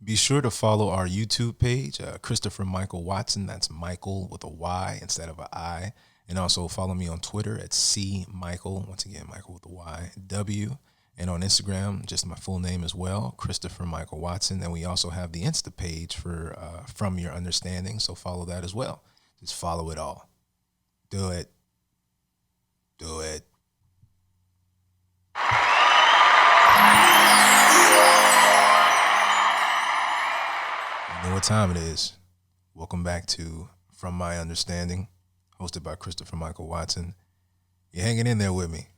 Be sure to follow our YouTube page, Christopher Michael Watson. That's Michael with a Y instead of an I. And also follow me on Twitter at C Michael. Once again, Michael with a Y, W. And on Instagram, just my full name as well, Christopher Michael Watson. And we also have the Insta page for From Your Understanding. So follow that as well. Just follow it all. Do it. Do it. You know what time it is. Welcome back to From My Understanding, hosted by Christopher Michael Watson. You're hanging in there with me.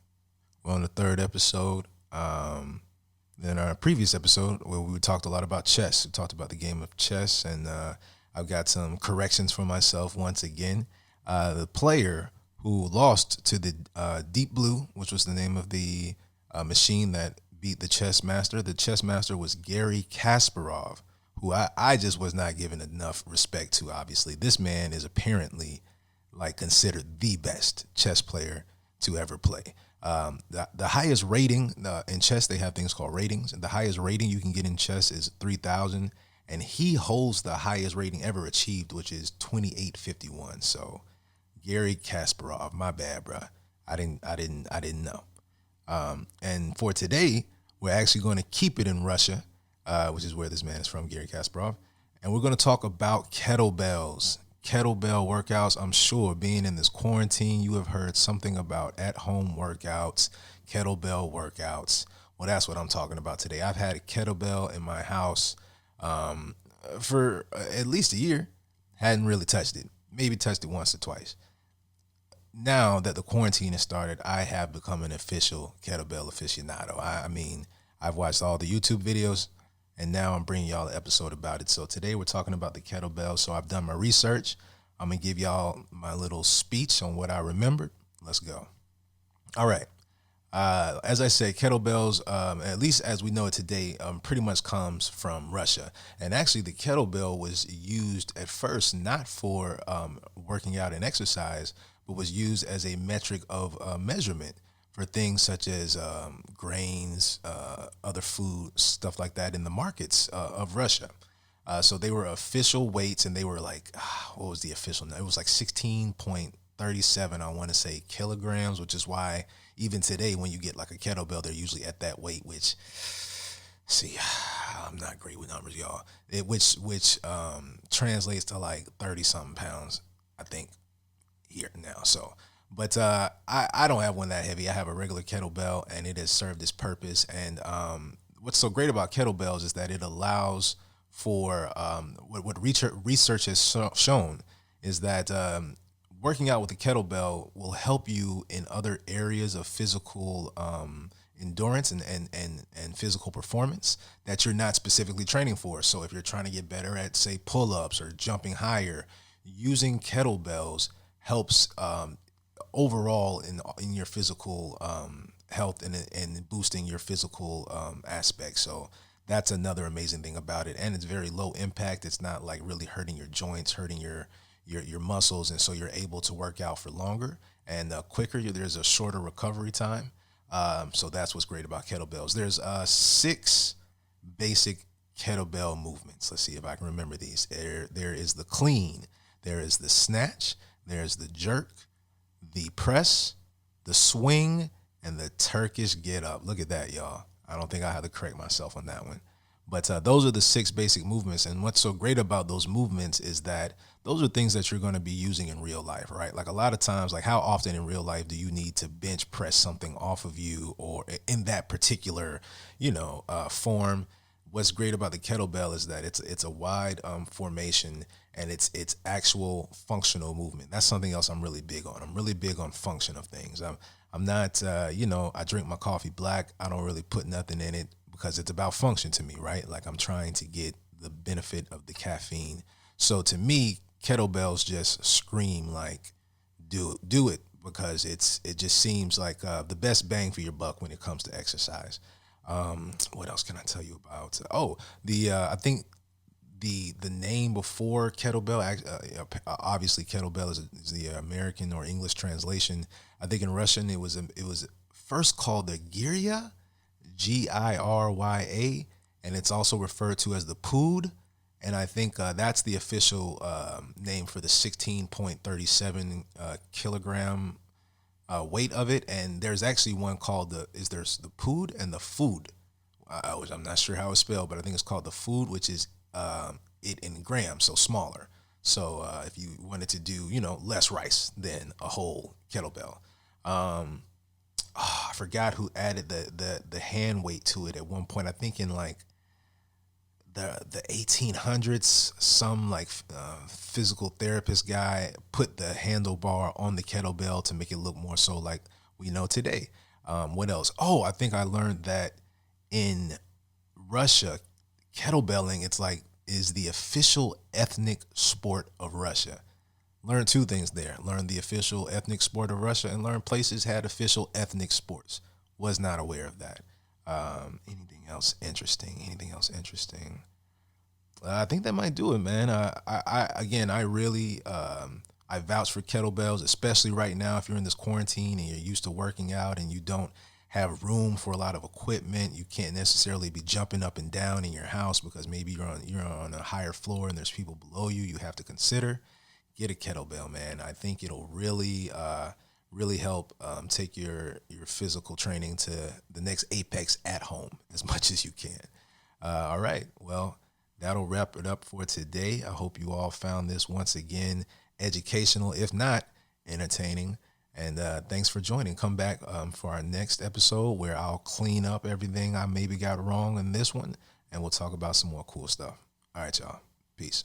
We're on the third episode. In our previous episode, where we talked a lot about chess. We talked about the game of chess, and I've got some corrections for myself once again. The player who lost to the Deep Blue, which was the name of the machine that beat the chess master was Gary Kasparov, who I just was not given enough respect to. Obviously, this man is apparently like considered the best chess player to ever play. The highest rating in chess, they have things called ratings, and the highest rating you can get in chess is 3,000, and he holds the highest rating ever achieved, which is 2851. So Gary Kasparov, my bad, bro. I didn't know. And for today, we're actually going to keep it in Russia, which is where this man is from, Gary Kasparov. And we're going to talk about kettlebells, kettlebell workouts. I'm sure being in this quarantine, you have heard something about at-home workouts, kettlebell workouts. Well, that's what I'm talking about today. I've had a kettlebell in my house for at least a year. Hadn't really touched it. Maybe touched it once or twice. Now that the quarantine has started, I have become an official kettlebell aficionado. I mean, I've watched all the YouTube videos, and now I'm bringing y'all an episode about it. So today we're talking about the kettlebell. So I've done my research. I'm going to give y'all my little speech on what I remembered. Let's go. All right. As I said, kettlebells, at least as we know it today, pretty much comes from Russia. And actually, the kettlebell was used at first not for working out and exercise, but was used as a metric of measurement for things such as grains, other food, stuff like that in the markets of Russia. So they were official weights, and they were like, what was the official number? It was like 16.37, I want to say, kilograms, which is why even today when you get like a kettlebell, they're usually at that weight, which, see, I'm not great with numbers, y'all. Which translates to like 30 something pounds, I think, here now. So, but I don't have one that heavy. I have a regular kettlebell, and it has served its purpose. And what's so great about kettlebells is that it allows for what research has shown is that working out with a kettlebell will help you in other areas of physical endurance and physical performance that you're not specifically training for. So if you're trying to get better at, say, pull-ups or jumping higher, using kettlebells helps overall in your physical health and boosting your physical aspects. So that's another amazing thing about it. And it's very low impact. It's not like really hurting your joints, hurting your muscles. And so you're able to work out for longer and quicker. There's a shorter recovery time. So that's what's great about kettlebells. There's 6 basic kettlebell movements. Let's see if I can remember these. There is the clean. There is the snatch. There's the jerk, the press, the swing, and the Turkish get up. Look at that, y'all. I don't think I have to correct myself on that one. But those are the 6 basic movements. And what's so great about those movements is that those are things that you're going to be using in real life, right? Like a lot of times, like how often in real life do you need to bench press something off of you or in that particular, form? What's great about the kettlebell is that it's a wide formation, and it's actual functional movement. That's something else I'm really big on. I'm really big on function of things. I'm not, I drink my coffee black. I don't really put nothing in it because it's about function to me, right? Like I'm trying to get the benefit of the caffeine. So to me, kettlebells just scream like, do it because it just seems like the best bang for your buck when it comes to exercise. What else can I tell you about? I think the name before kettlebell, obviously kettlebell is the American or English translation. I think in Russian it was first called the Girya, Girya, and it's also referred to as the pood. And I think that's the official name for the 16.37 kilogram weight of it. And there's actually one called there's the pood and the food, which I'm not sure how it's spelled, but I think it's called the food, which is it in grams, so smaller. So if you wanted to do, less rice than a whole kettlebell. I forgot who added the hand weight to it at one point. I think in like the 1800s, some like physical therapist guy put the handlebar on the kettlebell to make it look more so like we know today. What else? Oh, I think I learned that in Russia, kettlebelling is the official ethnic sport of Russia. Learn two things there. Learn the official ethnic sport of Russia, and learn places had official ethnic sports. Was not aware of that. Anything else interesting? I think that might do it, man. I really, I vouch for kettlebells, especially right now. If you're in this quarantine and you're used to working out and you don't have room for a lot of equipment, you can't necessarily be jumping up and down in your house because maybe you're on a higher floor and there's people below you. You have to consider get a kettlebell, man. I think it'll really help take your physical training to the next apex at home as much as you can. All right, well, that'll wrap it up for today. I hope you all found this once again educational, if not entertaining. And thanks for joining. Come back for our next episode where I'll clean up everything I maybe got wrong in this one, and we'll talk about some more cool stuff. All right, y'all. Peace.